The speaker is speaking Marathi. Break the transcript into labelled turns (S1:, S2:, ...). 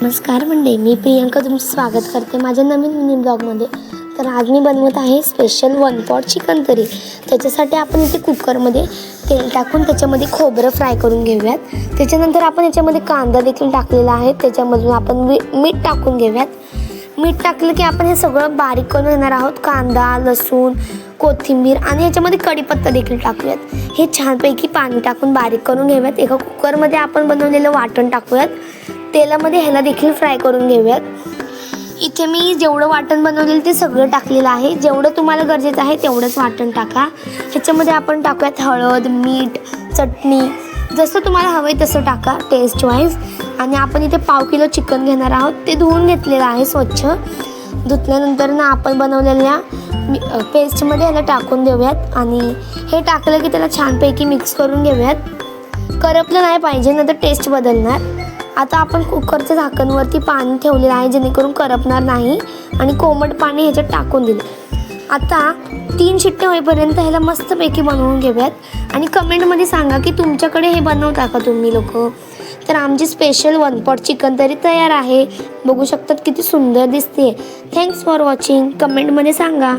S1: नमस्कार मंडळी, मी प्रियंका तुमचं स्वागत करते माझ्या नवीन मिनी ब्लॉगमध्ये. तर आज मी बनवत आहे स्पेशल 1 पॉट चिकन करी. त्याच्यासाठी आपण इथे कुकरमध्ये तेल टाकून त्याच्यामध्ये खोबरं फ्राय करून घेऊयात. त्याच्यानंतर आपण याच्यामध्ये कांदा देखील टाकलेला आहे. त्याच्यामधून आपण मीठ टाकून घेऊयात. मीठ टाकलं की आपण हे सगळं बारीक करून घेणार आहोत. कांदा, लसूण, कोथिंबीर आणि याच्यामध्ये कढीपत्ता देखील टाकूयात. हे छानपैकी पाणी टाकून बारीक करून घेऊयात. एका कुकरमध्ये आपण बनवलेलं वाटण टाकूयात. तेलामध्ये ह्याला देखील फ्राय करून घेऊयात. इथे मी जेवढं वाटण बनवलेलं ते सगळं टाकलेलं आहे. जेवढं तुम्हाला गरजेचं आहे तेवढंच वाटण टाका. ह्याच्यामध्ये आपण टाकूयात हळद, मीठ, चटणी, जसं तुम्हाला हवं आहे तसं टाका टेस्ट वाईज. आणि आपण इथे 1/2 किलो चिकन घेणार आहोत. ते धुवून घेतलेलं आहे स्वच्छ. धुतल्यानंतर ना आपण बनवलेल्या पेस्टमध्ये ह्याला टाकून देऊयात. आणि हे टाकलं की त्याला छानपैकी मिक्स करून घेऊयात. करपलं नाही पाहिजे, नंतर टेस्ट बदलणार. आता आपण कुकरच्या झाकणवरती पाणी ठेवलेलं आहे जेणेकरून करपणार नाही. आणि कोमट पाणी ह्याच्यात टाकून दिलं. आता 3 शिट्ट्या होईपर्यंत ह्याला मस्तपैकी बनवून घेऊयात. आणि कमेंटमध्ये सांगा की तुमच्याकडे हे बनवता का तुम्ही लोक. तर आमची स्पेशल 1 पॉट चिकन तरी तयार आहे. बघू शकतात किती सुंदर दिसते. Thanks for watching. कमेंटमध्ये सांगा.